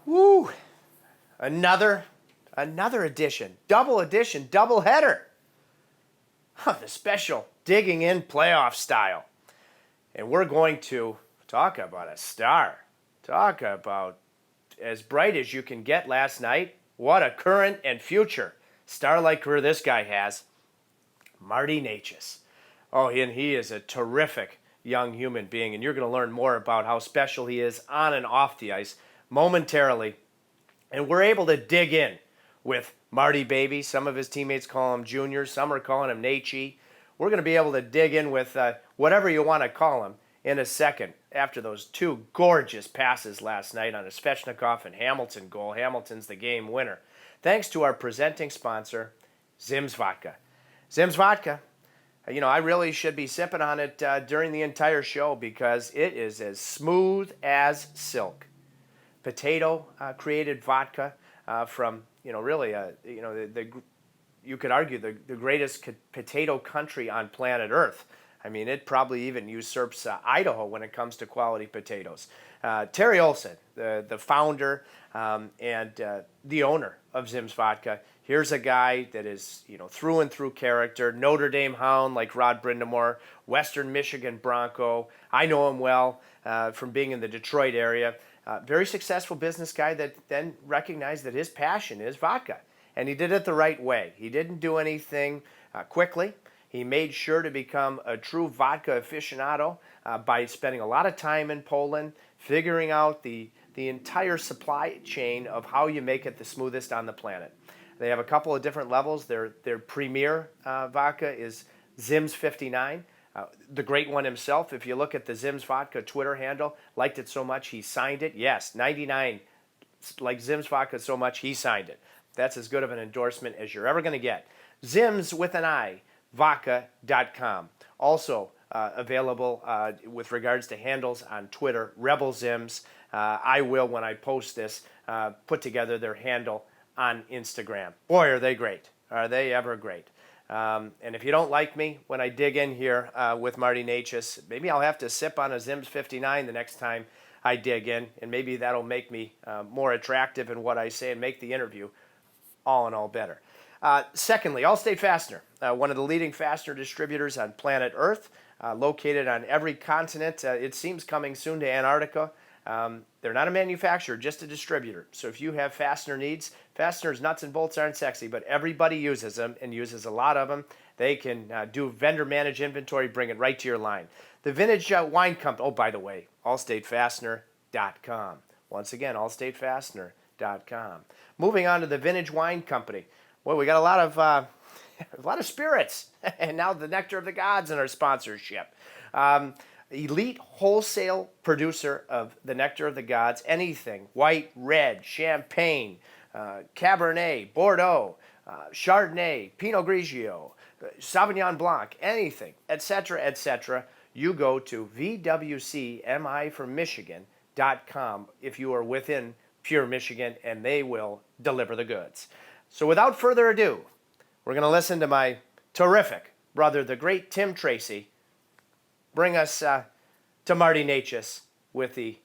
Woo! Another edition, double header of the special Digging In playoff style. And we're going to talk about a star. Talk about as bright as you can get last night. What a current and future star-like career this guy has. Marty Necas. Oh, and he is a terrific young human being, and you're going to learn more about how special he is on and off the ice momentarily. And we're able to dig in with Marty Baby. Some of his teammates call him Junior. Some are calling him Nachie. We're going to be able to dig in with whatever you want to call him in a second after those two gorgeous passes last night on a Svechnikov and Hamilton goal. Hamilton's the game winner. Thanks to our presenting sponsor, Zim's Vodka. Zim's Vodka. You know, I really should be sipping on it during the entire show because it is as smooth as silk. Potato created vodka from, really, you could argue the greatest potato country on planet Earth. I mean, it probably even usurps Idaho when it comes to quality potatoes. Terry Olson, the founder and the owner of Zim's Vodka, here's a guy that is, through and through character, Notre Dame Hound like Rod Brindamore, Western Michigan Bronco. I know him well from being in the Detroit area. Very successful business guy that then recognized that his passion is vodka. And he did it the right way. He didn't do anything quickly. He made sure to become a true vodka aficionado by spending a lot of time in Poland, figuring out the entire supply chain of how you make it the smoothest on the planet. They have a couple of different levels. Their premier vodka is Zim's 59. The great one himself, if you look at the Zim's Vodka Twitter handle, liked it so much he signed it. Yes, 99 like Zim's Vodka so much he signed it. That's as good of an endorsement as you're ever going to get. Zim's with an I, vodka.com. Also available with regards to handles on Twitter, Rebel Zims. I will, when I post this, put together their handle on Instagram. Boy, are they great. Are they ever great. And if you don't like me when I dig in here with Marty Necas, maybe I'll have to sip on a Zim's 59 the next time I dig in, and maybe that'll make me more attractive in what I say and make the interview all in all better. Secondly, Allstate Fastener, one of the leading fastener distributors on planet Earth, located on every continent. It seems coming soon to Antarctica. They're not a manufacturer, just a distributor. So if you have fastener needs, fasteners, nuts, and bolts aren't sexy, but everybody uses them and uses a lot of them. They can do vendor-managed inventory, bring it right to your line. The Vintage Wine Company, oh, by the way, allstatefastener.com. Once again, allstatefastener.com. Moving on to the Vintage Wine Company. Well, we got a lot of spirits, and now the Nectar of the Gods in our sponsorship. Elite wholesale producer of the Nectar of the Gods, anything, white, red, champagne, Cabernet, Bordeaux, Chardonnay, Pinot Grigio, Sauvignon Blanc, anything, etc., etc. You go to VWCMIforMichigan.com if you are within pure Michigan, and they will deliver the goods. So without further ado, we're going to listen to my terrific brother, the great Tim Tracy, bring us to Marty Necas with the,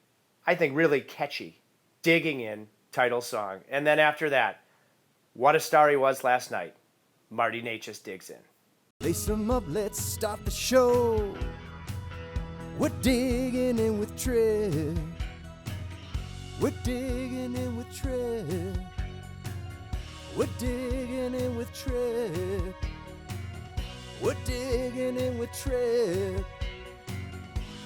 I think, really catchy Digging In title song. And then after that, what a star he was last night. Marty Necas digs in. Lace 'em up, let's start the show. We're digging in with Trip. We're digging in with Trip. We're digging in with Trip. We're digging in with Trip.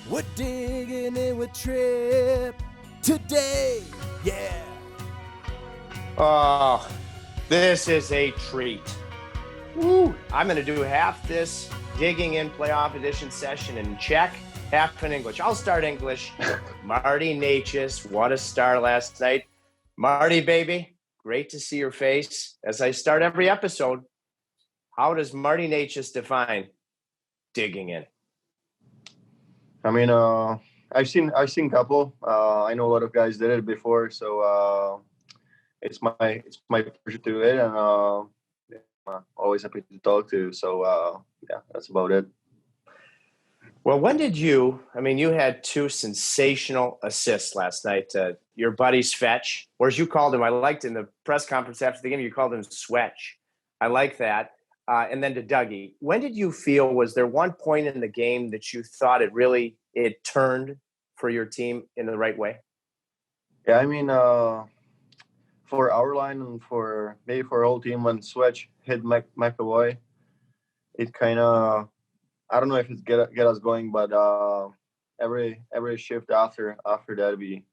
We're digging in with Trip today, yeah. Oh, this is a treat. Woo! I'm going to do half this Digging In playoff edition session in Czech, half in English. I'll start English. Marty Necas, what a star last night. Marty, baby, great to see your face. As I start every episode, how does Marty Necas define digging in? I mean, I've seen couple. I know a lot of guys did it before, so it's my pleasure to do it, and I'm always happy to talk to. So yeah, that's about it. Well, when did you? I mean, you had two sensational assists last night. Your buddy Svech, or as you called him, I liked in the press conference after the game, you called him Swetch. I like that. And then to Dougie. When did you feel? Was there one point in the game that you thought it turned for your team in the right way? Yeah, I mean, for our line and for maybe for our whole team, when Switch hit McAvoy, it kind of, I don't know if it's get us going, but every shift after that we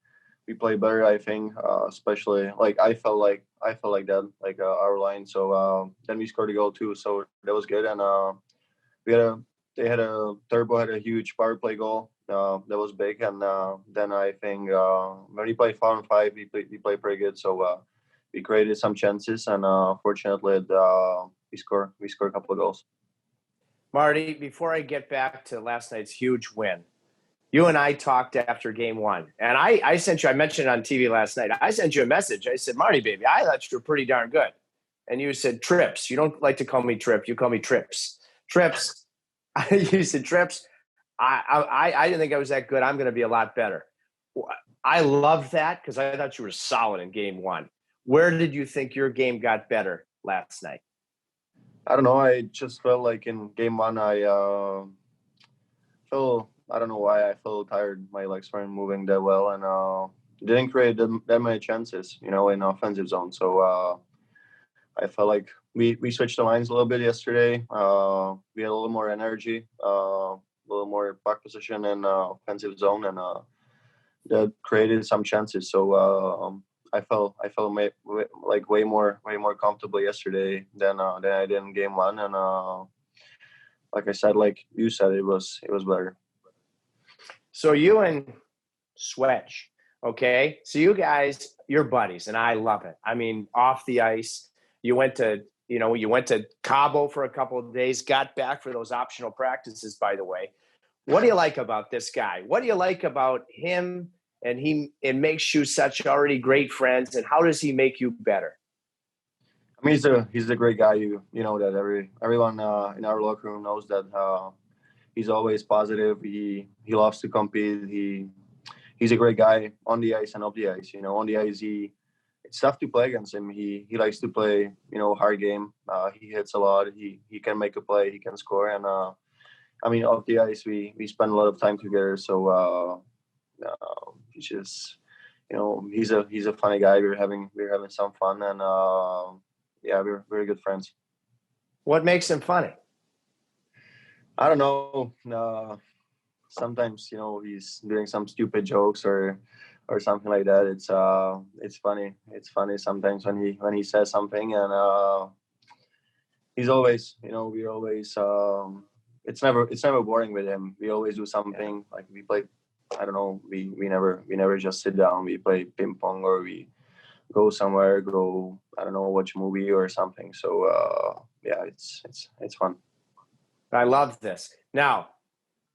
play better. I think, especially like I felt like that, like our line. So then we scored a goal too, so that was good. And we had a Turbo had a huge power play goal. That was big, and then I think when we play 5-on-5, we play pretty good. So we created some chances, and fortunately, we scored a couple of goals. Marty, before I get back to last night's huge win, you and I talked after game one, and I sent you, I mentioned it on TV last night, I sent you a message. I said, Marty, baby, I thought you were pretty darn good. And you said, Trips. You don't like to call me Trip. You call me Trips. Trips. You said, Trips, I didn't think I was that good. I'm going to be a lot better. I loved that because I thought you were solid in game one. Where did you think your game got better last night? I don't know. I just felt like in game one, I don't know why I felt tired. My legs weren't moving that well, and didn't create that many chances, in offensive zone. So I felt like we switched the lines a little bit yesterday. We had a little more energy, a little more puck position in offensive zone, and that created some chances. So I felt like way more comfortable yesterday than I did in game one. And like I said, like you said, it was better. So you and Swetch, okay? So you guys, you're buddies, and I love it. I mean, off the ice, you went to Cabo for a couple of days, got back for those optional practices, by the way. What do you like about this guy? What do you like about him? And it makes you such already great friends. And how does he make you better? I mean, he's a great guy. You know that everyone in our locker room knows that. He's always positive. He loves to compete. He's a great guy on the ice and off the ice. On the ice, it's tough to play against him. He likes to play, hard game. He hits a lot. He can make a play. He can score. And I mean, off the ice, we spend a lot of time together. So he's just, he's a funny guy. We're having some fun, and yeah, we're very good friends. What makes him funny? I don't know. Sometimes he's doing some stupid jokes or something like that. It's funny. It's funny sometimes when he says something, and he's always we always it's never boring with him. We always do something. Like we play. I don't know. We never just sit down. We play ping pong, or we go somewhere. I don't know, watch a movie or something. So yeah, it's fun. I love this. Now,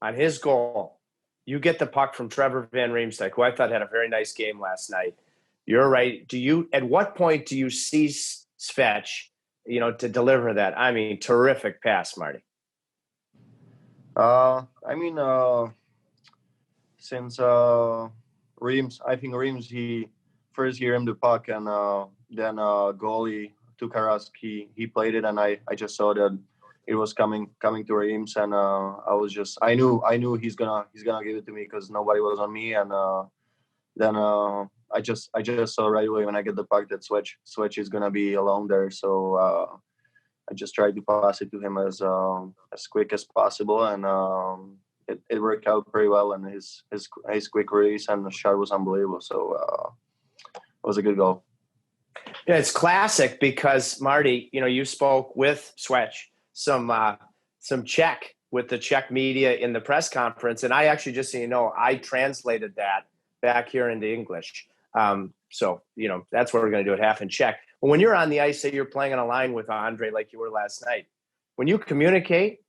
on his goal, you get the puck from Trevor Van Riemsdyk, who I thought had a very nice game last night. You're right. At what point do you see Svech, to deliver that? I mean, terrific pass, Marty. I mean, since Reams, I think Reams, he first gave him the puck, and then goalie Tukarask, he played it, and I just saw that it was coming to Reams, and I knew he's gonna give it to me because nobody was on me, and then I just saw right away when I get the puck that Switch is gonna be alone there, so I just tried to pass it to him as quick as possible, and it worked out pretty well, and his quick release and the shot was unbelievable, so it was a good goal. Yeah, it's classic because Marty, you spoke with Swetch some Czech with the Czech media in the press conference, and I actually, just so you know, I translated that back here into English. So that's what we're going to do it, half in Czech. But when you're on the ice, say you're playing on a line with Andrei like you were last night, when you communicate,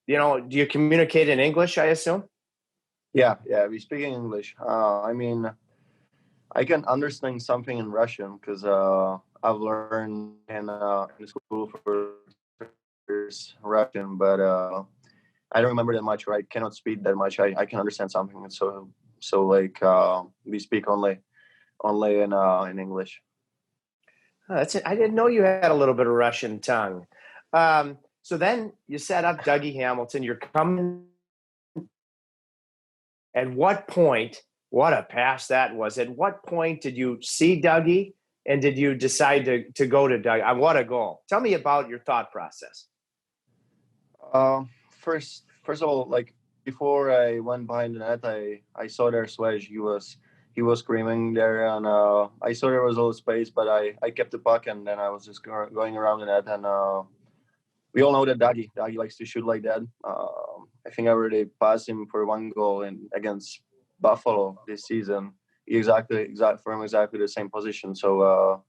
do you communicate in English, I assume? Yeah, we speak in English. I mean, I can understand something in Russian because I've learned in school for Russian, but I don't remember that much, or I cannot speak that much. I can understand something. So like we speak only in English. Oh, that's it. I didn't know you had a little bit of Russian tongue. So then you set up Dougie Hamilton. You're coming. At what point, what a pass that was. At what point did you see Dougie and did you decide to go to Dougie? What a goal. Tell me about your thought process. First of all, like before I went behind the net, I saw their Swedge. He was screaming there, and I saw there was a little space, but I kept the puck, and then I was just going around the net, and we all know that Dougie likes to shoot like that. I think I already passed him for one goal against Buffalo this season. Exactly the same position. So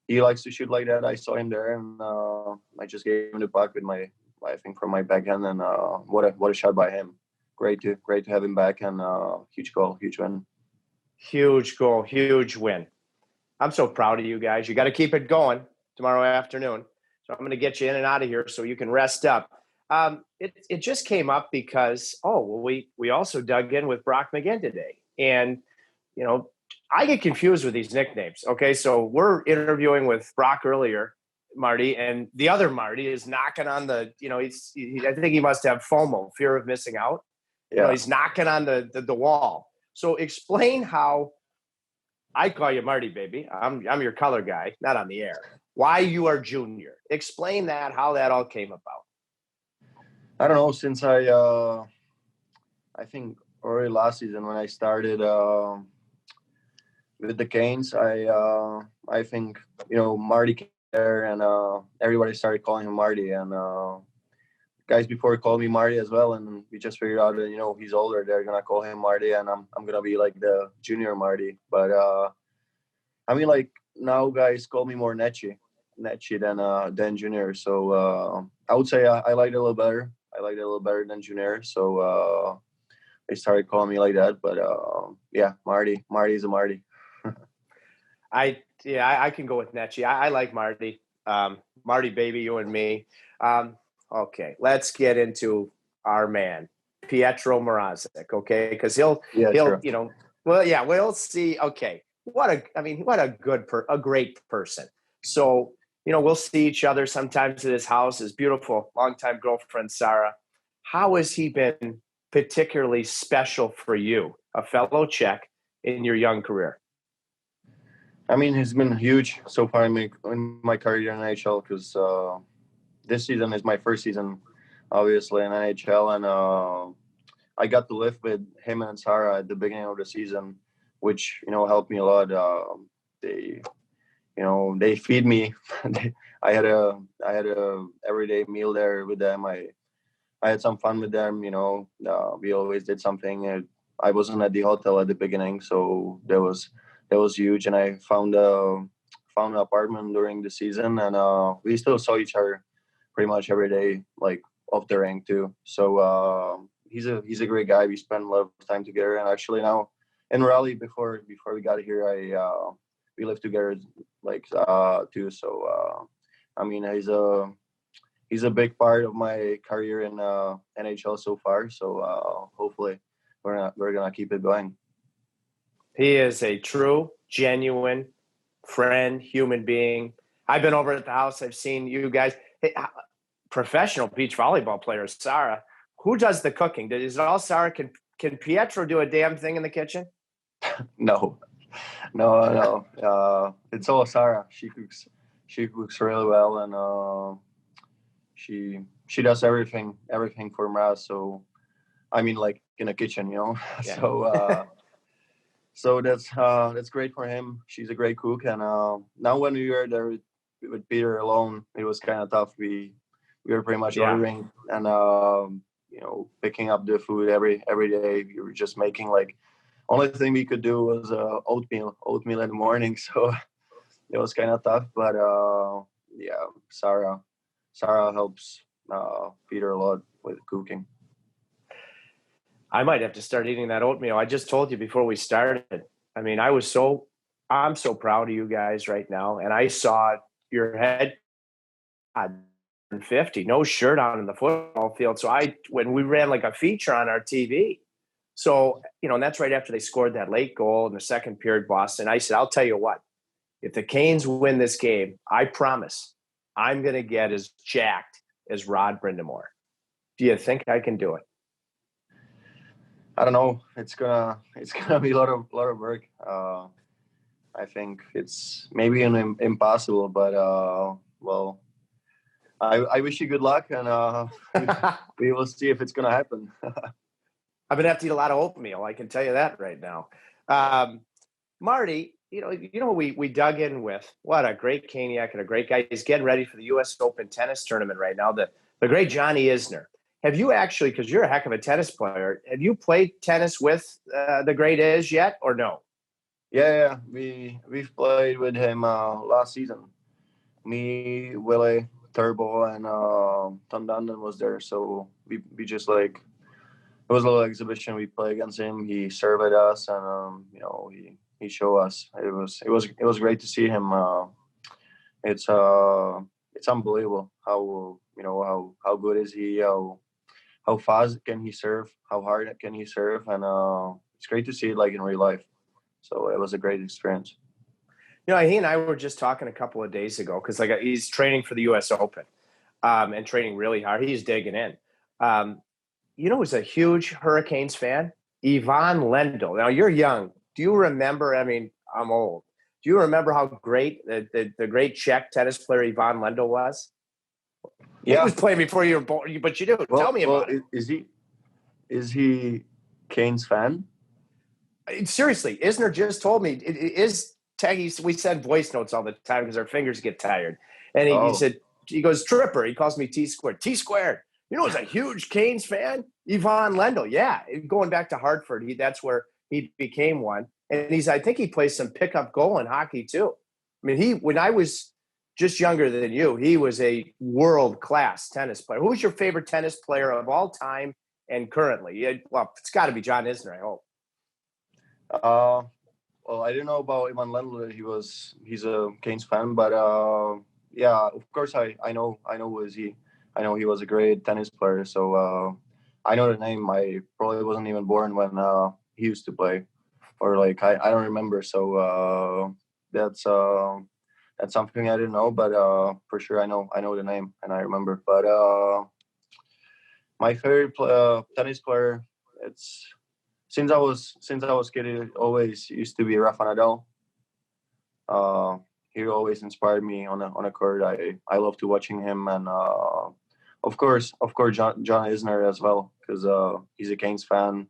he likes to shoot like that. I saw him there, and I just gave him the puck with I think from my backhand, and what a shot by him. Great to have him back, and huge goal, huge win. Huge goal, huge win. I'm so proud of you guys. You got to keep it going tomorrow afternoon. So I'm going to get you in and out of here so you can rest up. It just came up because, we also dug in with Brock McGinn today. And, I get confused with these nicknames. Okay, so we're interviewing with Brock earlier, Marty, and the other Marty is knocking on the, I think he must have FOMO, fear of missing out. Yeah. He's knocking on the wall. So explain how I call you Marty, baby. I'm your color guy, not on the air. Why you are Junior. Explain that, how that all came about. I don't know, since I think already last season when I started with the Canes, I think, Marty came there, and everybody started calling him Marty, and guys before called me Marty as well, and we just figured out that, he's older, they're gonna call him Marty, and I'm gonna be like the junior Marty. But I mean, like, now guys call me more Necci than Junior. So I would say I like it a little better. I like it a little better than Junior. So they started calling me like that. But yeah, Marty is a Marty. I can go with Necci. I like Marty. Marty, baby, you and me. Okay, let's get into our man, Pietro Marazzic. Okay, because he'll Sure. we'll see. Okay, what a great person. So, we'll see each other sometimes at his house, his beautiful longtime girlfriend, Sarah. How has he been particularly special for you, a fellow Czech, in your young career? I mean, he's been huge so far in my career in NHL, because this season is my first season, obviously, in NHL. And I got to live with him and Sarah at the beginning of the season, which, helped me a lot. They feed me. I had a everyday meal there with them. I had some fun with them. We always did something. I wasn't at the hotel at the beginning, so that was huge. And I found an apartment during the season, and we still saw each other pretty much every day, like off the rink too. So he's a great guy. We spent a lot of time together, and actually now in Raleigh, before we got here, we lived together too. So I mean, he's a big part of my career in NHL so far. So hopefully we're gonna keep it going. He is a true, genuine friend, human being. I've been over at the house. I've seen you guys. Hey, professional beach volleyball players, Sarah. Who does the cooking? Is it all Sarah? Can Pietro do a damn thing in the kitchen? No. It's all Sarah. She cooks really well, and she does everything for Mraz. So I mean, like in the kitchen, Yeah. So that's great for him. She's a great cook, and now when we were there with Peter alone, it was kind of tough. We were pretty much ordering and picking up the food every day. We were just making only thing we could do was oatmeal in the morning. So it was kind of tough, but Sarah helps Peter a lot with cooking. I might have to start eating that oatmeal. I just told you before we started. I mean, I'm so proud of you guys right now. And I saw your head 150, no shirt on in the football field. So when we ran like a feature on our TV, so, and that's right after they scored that late goal in the second period, Boston. I said, I'll tell you what, if the Canes win this game, I promise I'm going to get as jacked as Rod Brindamore. Do you think I can do it? I don't know. It's gonna be a lot of work. I think it's maybe impossible, but well, I wish you good luck, and we will see if it's gonna happen. I'm gonna have to eat a lot of oatmeal. I can tell you that right now. Marty, we dug in with what a great Caniac and a great guy. He's getting ready for the U.S. Open tennis tournament right now. The great Johnny Isner. Have you actually, because you're a heck of a tennis player, have you played tennis with the great Is yet, or no? Yeah, we've played with him last season. Me, Willie, Turbo, and Tom Dundon was there. So we just like, it was a little exhibition. We played against him. He served at us, and he showed us. It was great to see him. It's unbelievable how good is he? How fast can he serve? How hard can he serve? And it's great to see it like in real life. So it was a great experience. He and I were just talking a couple of days ago because he's training for the U.S. Open and training really hard. He's digging in. Who's a huge Hurricanes fan? Ivan Lendl. Now, you're young. Do you remember? I mean, I'm old. Do you remember how great the great Czech tennis player Ivan Lendl was? Yeah. He was playing before you were born, but you do. Tell me about it. Is he Canes fan? Seriously, Isner just told me we send voice notes all the time because our fingers get tired. And he said, he goes, Tripper. He calls me T squared. T squared. He's a huge Canes fan. Ivan Lendl. Yeah. Going back to Hartford, that's where he became one. And I think he plays some pickup goal in hockey too. I mean, when I was just younger than you, he was a world-class tennis player. Who's your favorite tennis player of all time and currently? Well, it's got to be John Isner, I hope. Well, I didn't know about Ivan Lendl. He's a Canes fan, but yeah, of course I know who is he. I know he was a great tennis player, so I know the name. I probably wasn't even born when he used to play, or like I don't remember. So that's something I didn't know, but for sure I know the name and I remember. But my favorite tennis player, it's since I was kid, it always used to be Rafa Nadal. He always inspired me on a court. I love to watching him, and of course John Isner as well, because he's a Canes fan.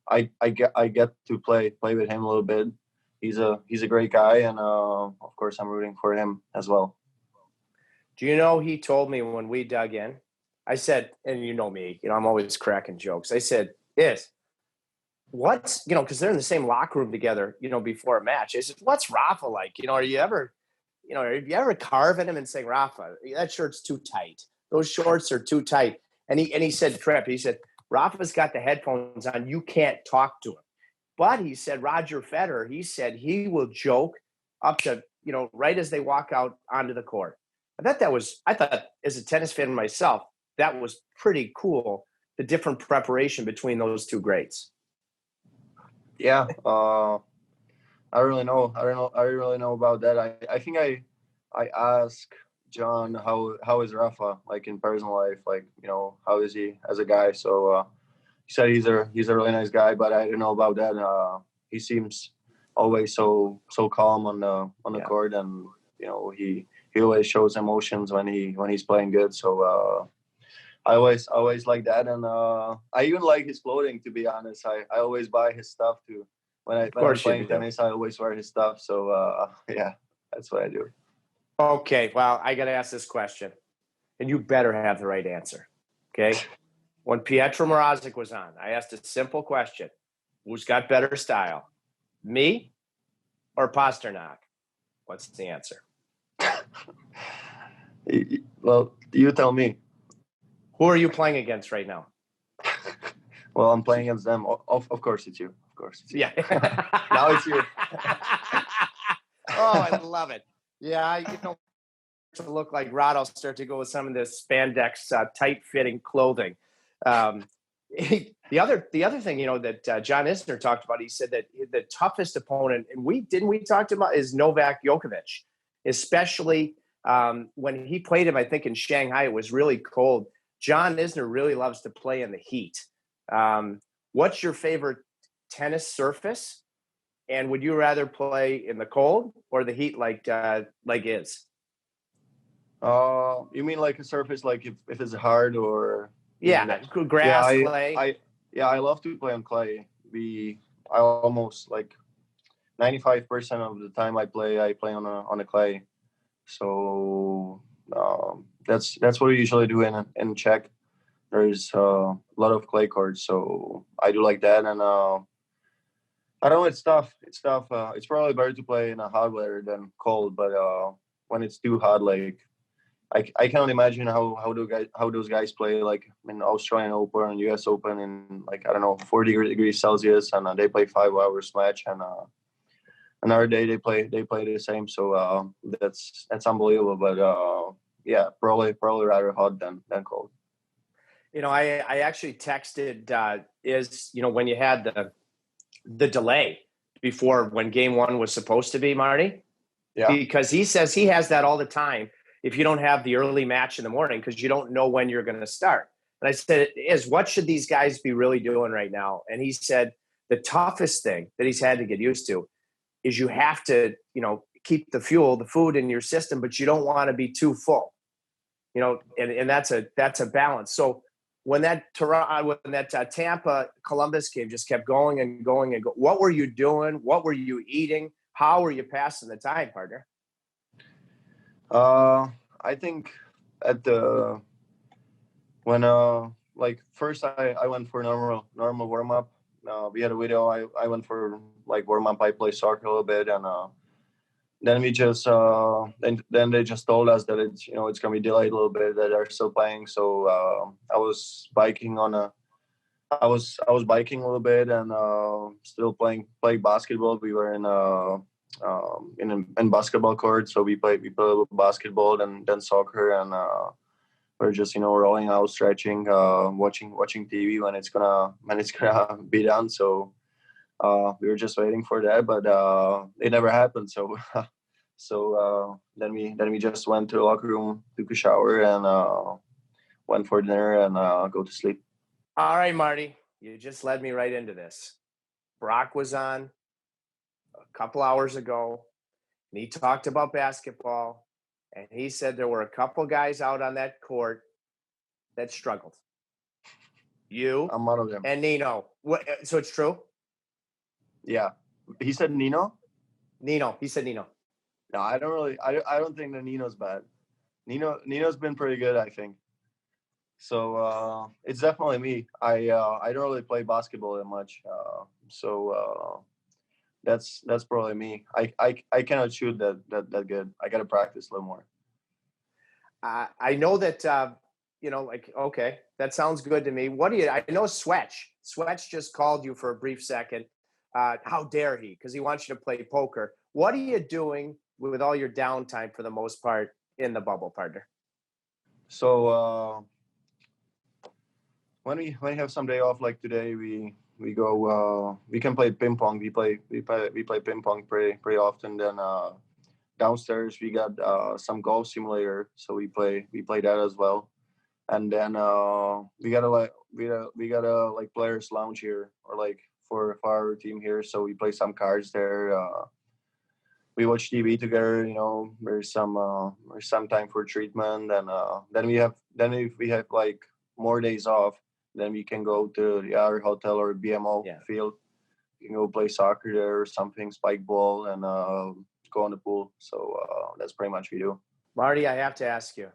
I get to play with him a little bit. He's a great guy, and of course I'm rooting for him as well. Do you know, he told me when we dug in, I said, and you know me, I'm always cracking jokes. I said, what's, because they're in the same locker room together, before a match. I said, what's Rafa like? Are you ever carving him and saying, Rafa, that shirt's too tight. Those shorts are too tight. And he said, he said, Rafa's got the headphones on. You can't talk to him. But he said, Roger Federer, he said he will joke up to, right as they walk out onto the court. I thought as a tennis fan myself, that was pretty cool, the different preparation between those two greats. Yeah. I really know. I really know about that. I think I asked John how is Rafa like in personal life, like, how is he as a guy? So he said he's a really nice guy, but I didn't know about that. He seems always so calm on the court, and he always shows emotions when he's playing good. So I always like that, and I even like his clothing, to be honest. I always buy his stuff too. When I'm playing tennis, I always wear his stuff. So yeah, that's what I do. Okay, well, I got to ask this question, and you better have the right answer. Okay. When Pietro Marazzic was on, I asked a simple question. Who's got better style, me or Pasternak? What's the answer? Well, you tell me. Who are you playing against right now? Well, I'm playing against them. Of course it's you. Of course it's you. Yeah. Now it's you. Oh, I love it. Yeah, to look like Rod, I'll start to go with some of this spandex, tight-fitting clothing. The other thing, that John Isner talked about, he said that the toughest opponent, and we talked about, is Novak Djokovic, especially when he played him. I think in Shanghai it was really cold. John Isner really loves to play in the heat. What's your favorite tennis surface? And would you rather play in the cold or the heat like is? You mean like a surface, like if it's hard, or Yeah, grass, clay. I love to play on clay. I almost like 95% of the time I play on a clay. So that's what we usually do in Czech. There's a lot of clay courts, so I do like that. And I don't know, it's tough. It's tough. It's probably better to play in a hot weather than cold. But when it's too hot, like I cannot imagine how those guys play, like in Australian Open and US Open in, like, I don't know, 40 degrees Celsius, and they play 5 hours match, and another day they play the same. So that's unbelievable. But yeah, probably rather hot than cold. I actually texted when you had the delay before when game one was supposed to be, Marty. Yeah. Because he says he has that all the time if you don't have the early match in the morning, because you don't know when you're going to start. And I said, what should these guys be really doing right now? And he said the toughest thing that he's had to get used to is you have to, keep the food in your system, but you don't want to be too full, and that's a balance. So when that Tampa Columbus game just kept going and going and going, what were you doing? What were you eating? How were you passing the time, partner? I think first I went for normal warm up. We had a video. I went for like warm up. I play soccer a little bit, and then we just then they just told us that it's gonna be delayed a little bit, that they're still playing. So I was biking I was biking a little bit, and still playing basketball. We were in basketball court, so we played a little basketball, and then soccer, and we're just rolling out, stretching, watching TV when it's gonna be done. So we were just waiting for that, but it never happened. So then we just went to the locker room, took a shower, and went for dinner, and go to sleep. All right, Marty, you just led me right into this. Brock was on a couple hours ago, and he talked about basketball, and he said there were a couple guys out on that court that struggled. You, I'm one of them. And Nino. So it's true? Yeah. He said Nino? Nino. He said Nino. No, I don't think that Nino's bad. Nino's been pretty good, I think. So it's definitely me. I don't really play basketball that much. So that's probably me. I cannot shoot that good. I gotta practice a little more. I know that okay, that sounds good to me. I know Swetch just called you for a brief second. How dare he? Because he wants you to play poker. What are you doing with all your downtime for the most part in the bubble, partner? So when we have some day off, like today, we go. We can play ping pong. We play ping pong pretty often. Then downstairs we got some golf simulator, so we play that as well. And then we got a players lounge here, or like for our team here, so we play some cards there. We watch TV together. There's some time for treatment, and then if we have like more days off, then we can go to the other hotel or BMO field. You can go play soccer there or something, spike ball, and go on the pool. So that's pretty much what we do. Marty, I have to ask you.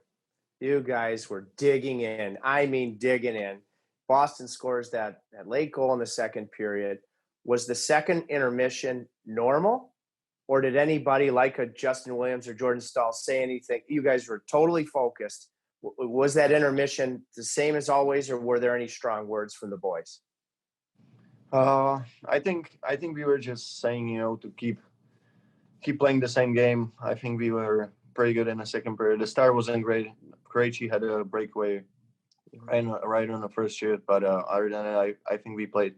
You guys were digging in. I mean, digging in. Boston scores that late goal in the second period. Was the second intermission normal? Or did anybody like a Justin Williams or Jordan Stahl say anything? You guys were totally focused. Was that intermission the same as always, or were there any strong words from the boys? I think we were just saying, to keep playing the same game. I think we were pretty good in the second period. The start wasn't great. Krejci had a breakaway right on the first shift, but other than that, I think we played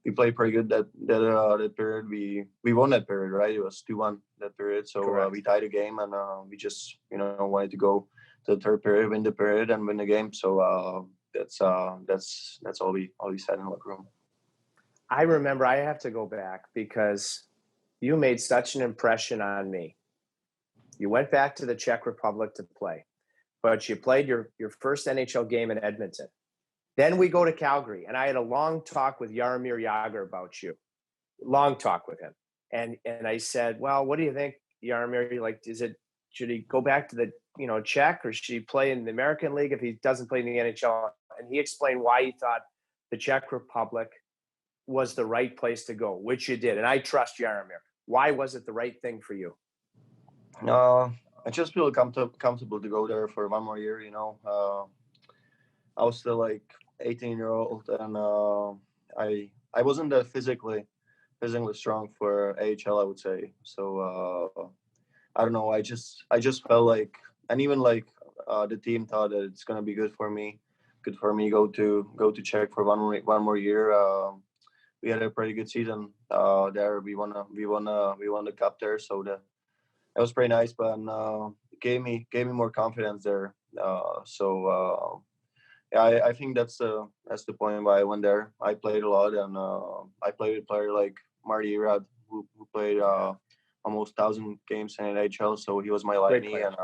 pretty good that period. We won that period, right? It was 2-1 that period, so we tied the game, and we just wanted to go to the third period, win the period, and win the game. So that's all we said in the locker room. I remember, I have to go back because you made such an impression on me. You went back to the Czech Republic to play, but you played your first NHL game in Edmonton. Then we go to Calgary, and I had a long talk with Jaromir Jagr about you. Long talk with him. And I said, well, what do you think, Jaromir? Like, should he go back to the Czech, or should he play in the American League if he doesn't play in the NHL? And he explained why he thought the Czech Republic was the right place to go, which you did. And I trust Jaromir. Why was it the right thing for you? I just feel comfortable to go there for one more year. I was still like 18-year-old, and I wasn't that physically strong for AHL, I would say. So I don't know. I just felt like, and even like the team thought that it's gonna be good for me go to Czech for one more year. We had a pretty good season there. We won the cup there, so that was pretty nice. But it gave me more confidence there. Yeah, I think that's the point why I went there. I played a lot, and I played with a player like Marty Irad, who played almost 1,000 games in NHL. So he was my liney, and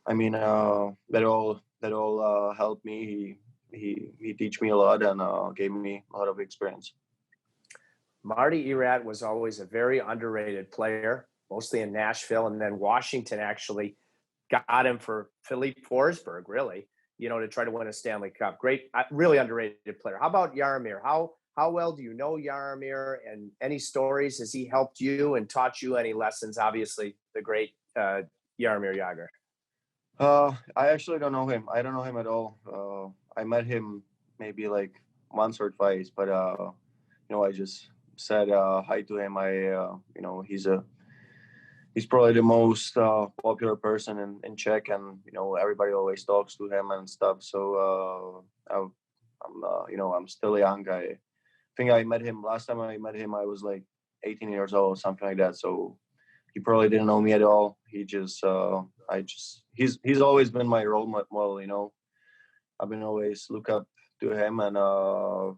I mean that all helped me. He teach me a lot and gave me a lot of experience. Marty Irad was always a very underrated player, mostly in Nashville, and then Washington actually got him for Philippe Forsberg, really, to try to win a Stanley Cup. Great, really underrated player. How about Jaromir? How well do you know Jaromir, and any stories? Has he helped you and taught you any lessons? Obviously, the great Jaromir Jagr. I actually don't know him. I don't know him at all. I met him maybe like once or twice, but I just said hi to him. He's probably the most popular person in Czech, and everybody always talks to him and stuff. So I'm still young. I think I met him last time I met him. I was like 18 years old, something like that. So he probably didn't know me at all. He just he's always been my role model. I've been always look up to him, and I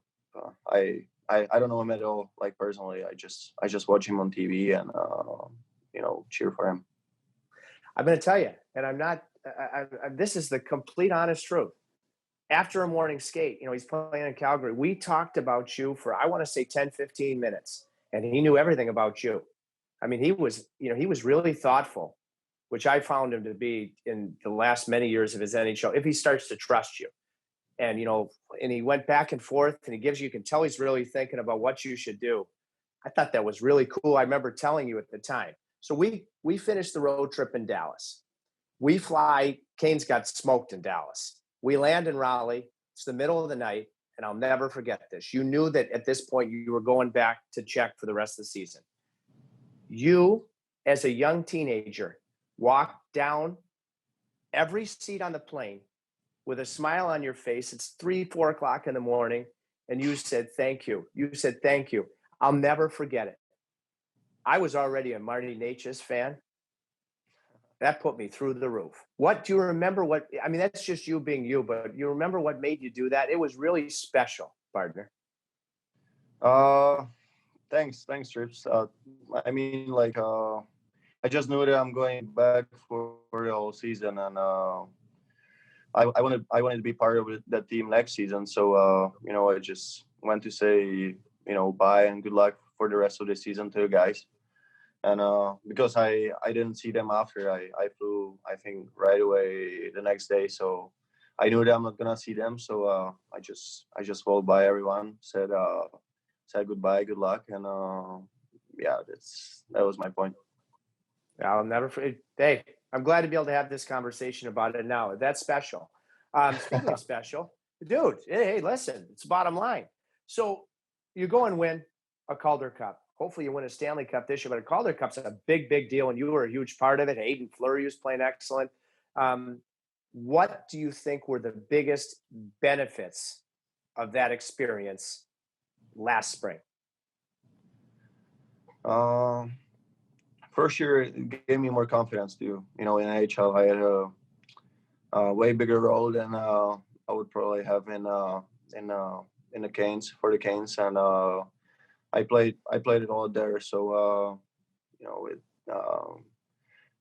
don't know him at all, like personally. I just watch him on TV and cheer for him. I'm going to tell you, and I'm not. This is the complete honest truth. After a morning skate, he's playing in Calgary. We talked about you for, I want to say, 10, 15 minutes, and he knew everything about you. I mean, he was really thoughtful, which I found him to be in the last many years of his NHL, if he starts to trust you. And, and he went back and forth, and you can tell he's really thinking about what you should do. I thought that was really cool. I remember telling you at the time. So we finished the road trip in Dallas. We fly, Canes got smoked in Dallas. We land in Raleigh. It's the middle of the night, and I'll never forget this. You knew that at this point you were going back to Czech for the rest of the season. You, as a young teenager, walked down every seat on the plane with a smile on your face. It's 3-4 o'clock in the morning, and you said, thank you. You said, thank you. I'll never forget it. I was already a Marty Necas fan. That put me through the roof. What do you remember? That's just you being you, but you remember what made you do that? It was really special, partner. Thanks, Trips. I just knew that I'm going back for the whole season, and I wanted to be part of that team next season. So I just went to say bye and good luck for the rest of the season to the guys. And because I didn't see them after, I flew, I think, right away the next day. So I knew that I'm not gonna see them. So I just walked by everyone, said goodbye, good luck, and that was my point. I'll never forget. Hey, I'm glad to be able to have this conversation about it now. That's special. Speaking of special, dude, hey, listen, it's bottom line. So you go and win a Calder Cup, hopefully you win a Stanley Cup this year, but a Calder Cup's a big, big deal, and you were a huge part of it. Hayden Fleury was playing excellent. What do you think were the biggest benefits of that experience last spring? First year, it gave me more confidence too. In NHL, I had a way bigger role than I would probably have in the Canes, for the Canes, and I played it all there. So it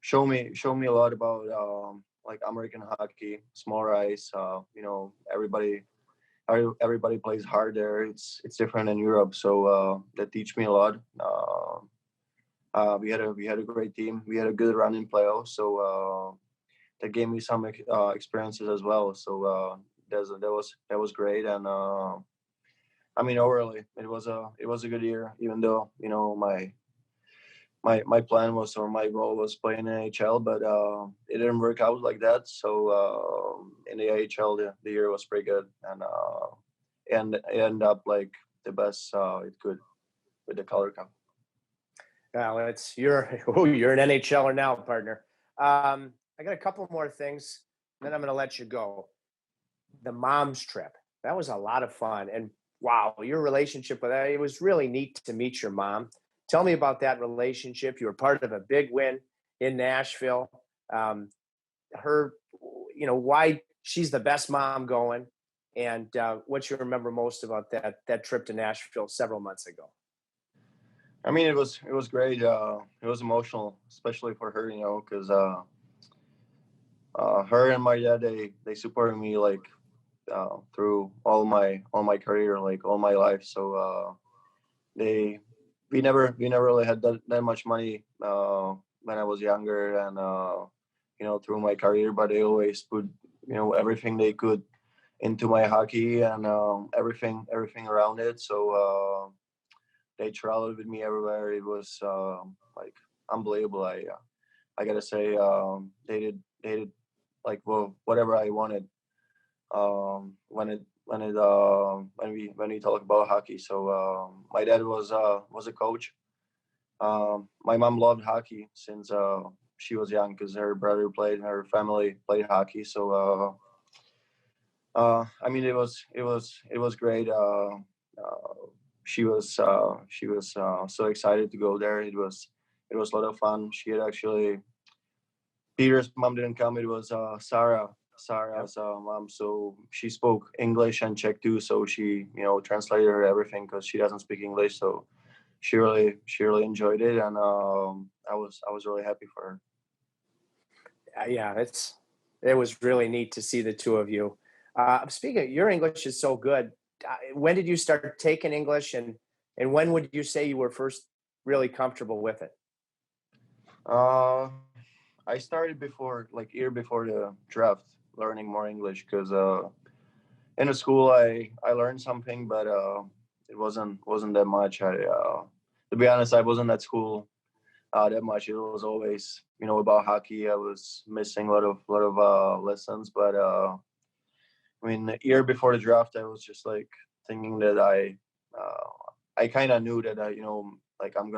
showed me a lot about like American hockey, small ice. Everybody plays hard there. It's different in Europe, so that teach me a lot. We had a great team. We had a good run in playoffs, so that gave me some experiences as well. So that was great, and overall, it was a good year. Even though my plan was, or my role was playing in NHL, but it didn't work out like that. So in the AHL, the year was pretty good, and it ended up like the best it could with the Calder Cup. Well, you're an NHLer now, partner. I got a couple more things, then I'm going to let you go. The mom's trip, that was a lot of fun, and wow, your relationship with that, it was really neat to meet your mom. Tell me about that relationship. You were part of a big win in Nashville. Why she's the best mom going, and what you remember most about that trip to Nashville several months ago. It was great. It was emotional, especially for her, because her and my dad, they supported me like through all my career, like all my life. So we never really had that much money when I was younger, and through my career, but they always put everything they could into my hockey, and everything around it. So they traveled with me everywhere. It was like unbelievable. I gotta say, they did like whatever I wanted when we talk about hockey. So my dad was a coach. My mom loved hockey since she was young, because her brother played, her family played hockey. So it was great. She was so excited to go there. It was a lot of fun. She had actually, Peter's mom didn't come. It was Sarah's mom. So she spoke English and Czech too. So she translated her everything, because she doesn't speak English. So she really enjoyed it, and I was really happy for her. Yeah, it was really neat to see the two of you. Speaking of, your English is so good. When did you start taking English, and when would you say you were first really comfortable with it? I started year before the draft, learning more English, because in the school I learned something, but it wasn't that much. To be honest, I wasn't at school that much. It was always about hockey. I was missing a lot of lessons, but the year before the draft, I was just like thinking that I kind of knew that like I'm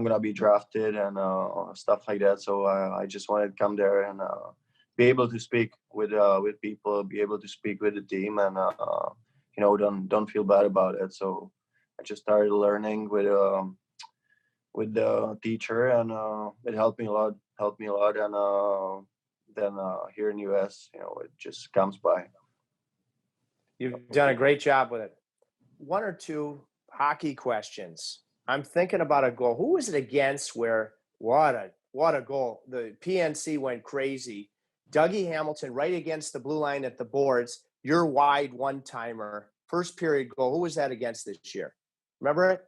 gonna be drafted, and stuff like that. So I just wanted to come there and be able to speak with people, be able to speak with the team, and don't feel bad about it. So I just started learning with the teacher, and it helped me a lot. And then here in the US, it just comes by. You've done a great job with it. One or two hockey questions. I'm thinking about a goal. Who was it against where, what a goal. The PNC went crazy. Dougie Hamilton right against the blue line at the boards. Your wide one-timer. First period goal. Who was that against this year? Remember it?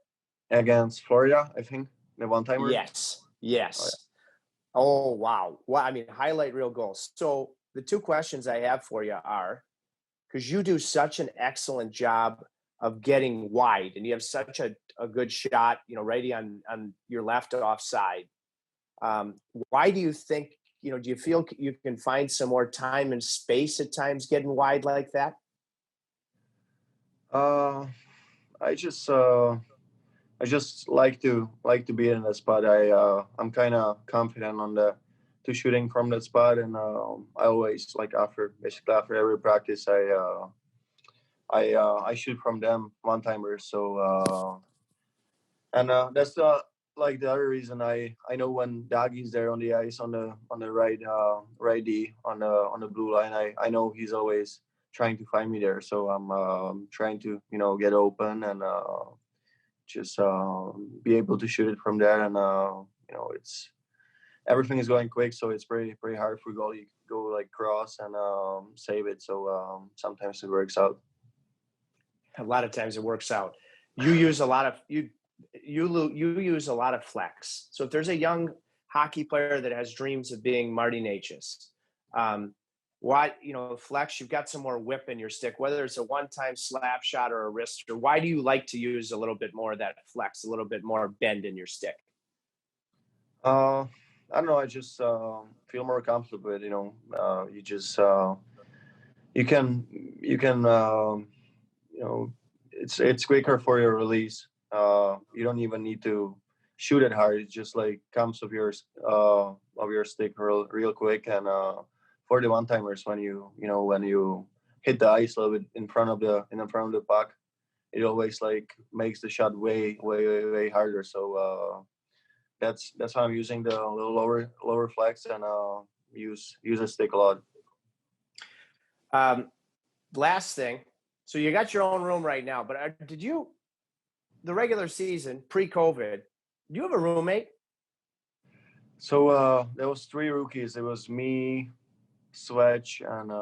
Against Florida, I think. The one-timer? Yes. Oh, yeah. Oh, wow. Highlight reel goals. So the two questions I have for you are, because you do such an excellent job of getting wide, and you have such a good shot, righty on your left offside. Why do you think, do you feel you can find some more time and space at times getting wide like that? I just I just like to be in that spot. I'm kind of confident on the to shooting from that spot, and I always like basically after every practice I shoot from them one timers. So and that's the other reason I know when Doggy's there on the ice on the right D on the blue line, I know he's always trying to find me there. So I'm trying to get open and just be able to shoot it from there. And it's everything is going quick, so it's pretty hard for goalie to go like cross and save it. So sometimes it works out. A lot of times it works out. You use a lot of you use a lot of flex. So if there's a young hockey player that has dreams of being Marty Necas, why flex? You've got some more whip in your stick, whether it's a one-time slap shot or a wrist. Or why do you like to use a little bit more of that flex, a little bit more bend in your stick? I don't know. I just feel more comfortable with you just you can it's quicker for your release. You don't even need to shoot it hard. It just like comes of your stick real quick. And for the one timers, when you hit the ice a little bit in front of the puck, it always like makes the shot way harder. So that's how I'm using the little lower flex and use a stick a lot. Last thing, so you got your own room right now, but did you the regular season pre-COVID? Do you have a roommate? So there was 3 rookies. It was me, Swech, and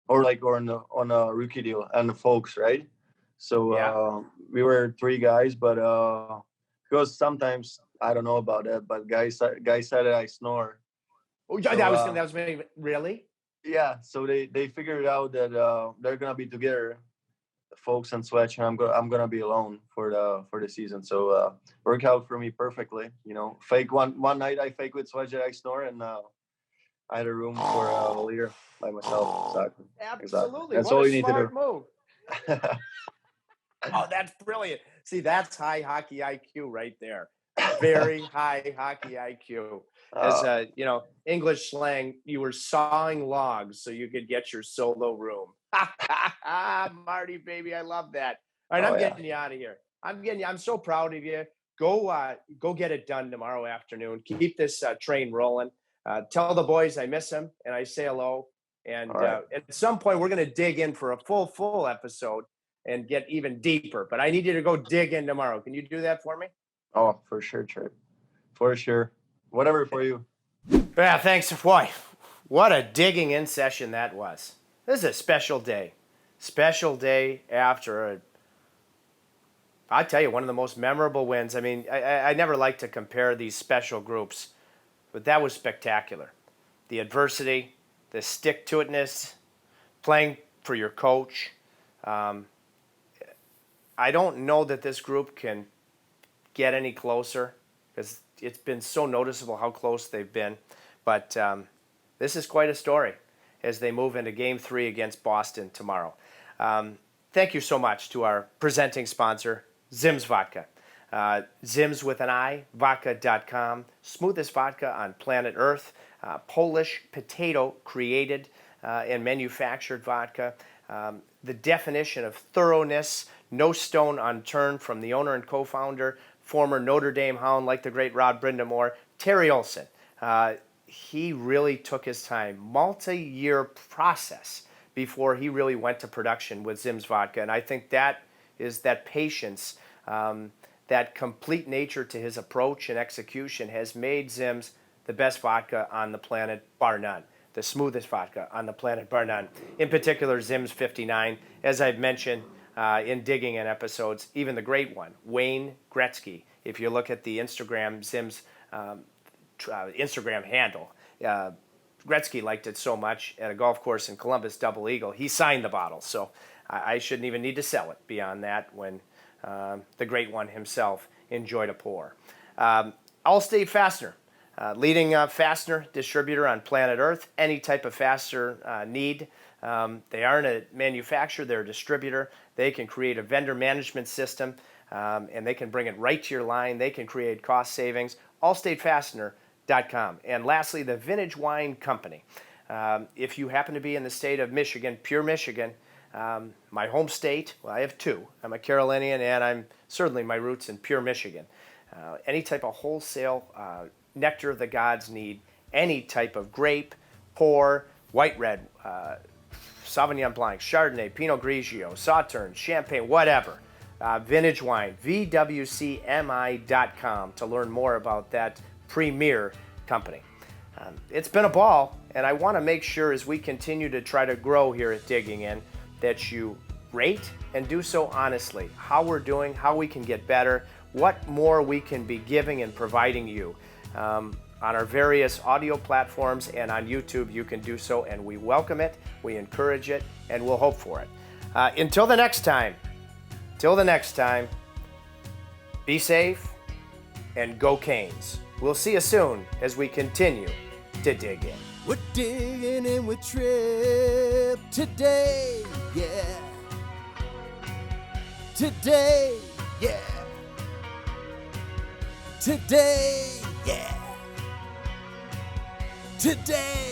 on a rookie deal, and the folks, right? So Yeah. we were 3 guys, but because sometimes I don't know about that, but guys said that I snore. Oh, So, that was really. yeah. So they figured out that they're gonna be together, folks and Swetch, and I'm gonna be alone for the season. So worked out for me perfectly. Fake one night I fake with Swetch that I snore, and I had a room for a whole year by myself. Exactly. Absolutely. That's What all a you need to smart do. move. Oh, that's brilliant. See, that's high hockey IQ right there. Very high hockey IQ. As English slang, you were sawing logs so you could get your solo room. Marty, baby, I love that. All right, I'm getting you out of here. I'm so proud of you. Go get it done tomorrow afternoon. Keep this train rolling. Tell the boys I miss them and I say hello. And Right. at some point, we're going to dig in for a full episode and get even deeper. But I need you to go dig in tomorrow. Can you do that for me? Oh, for sure, Trip. For sure. Whatever for you. Yeah, thanks. Boy, what a digging in session that was. This is a special day. Special day after I tell you, one of the most memorable wins. I mean, I never like to compare these special groups, but that was spectacular. The adversity, the stick-to-itness, playing for your coach. I don't know that this group can get any closer because it's been so noticeable how close they've been. But this is quite a story as they move into Game 3 against Boston tomorrow. Thank you so much to our presenting sponsor, Zim's Vodka. Zim's with an I, vodka.com. Smoothest vodka on planet Earth. Polish potato created and manufactured vodka. The definition of thoroughness, no stone unturned from the owner and co-founder, former Notre Dame Hound like the great Rod Brindamore, Terry Olson. He really took his time, multi-year process before he really went to production with Zim's Vodka. And I think that is that patience, that complete nature to his approach and execution has made Zim's the best vodka on the planet, bar none. The smoothest vodka on the planet, bar none. In particular, Zim's 59. As I've mentioned in digging in episodes, even the great one, Wayne Gretzky. If you look at the Instagram, Zim's Instagram handle, Gretzky liked it so much at a golf course in Columbus, Double Eagle, he signed the bottle. So I shouldn't even need to sell it beyond that when the great one himself enjoyed a pour. Allstate Fastener. Leading fastener distributor on planet Earth. Any type of fastener need. They aren't a manufacturer, they're a distributor. They can create a vendor management system and they can bring it right to your line. They can create cost savings. AllstateFastener.com. And lastly, the Vintage Wine Company. If you happen to be in the state of Michigan, pure Michigan, my home state, well, I have two. I'm a Carolinian, and I'm certainly my roots in pure Michigan. Any type of wholesale nectar of the gods need, any type of grape, pour, white red, Sauvignon Blanc, Chardonnay, Pinot Grigio, Sauterne, Champagne, whatever. Vintage Wine, VWCMI.com to learn more about that premier company. It's been a ball, and I want to make sure as we continue to try to grow here at Digging In that you rate and do so honestly. How we're doing, how we can get better, what more we can be giving and providing you. On our various audio platforms and on YouTube, you can do so, and we welcome it, we encourage it, and we'll hope for it. Until the next time, be safe and go Canes. We'll see you soon as we continue to dig in. We're digging in with Trip today, yeah. Today, yeah. Today, yeah. Today.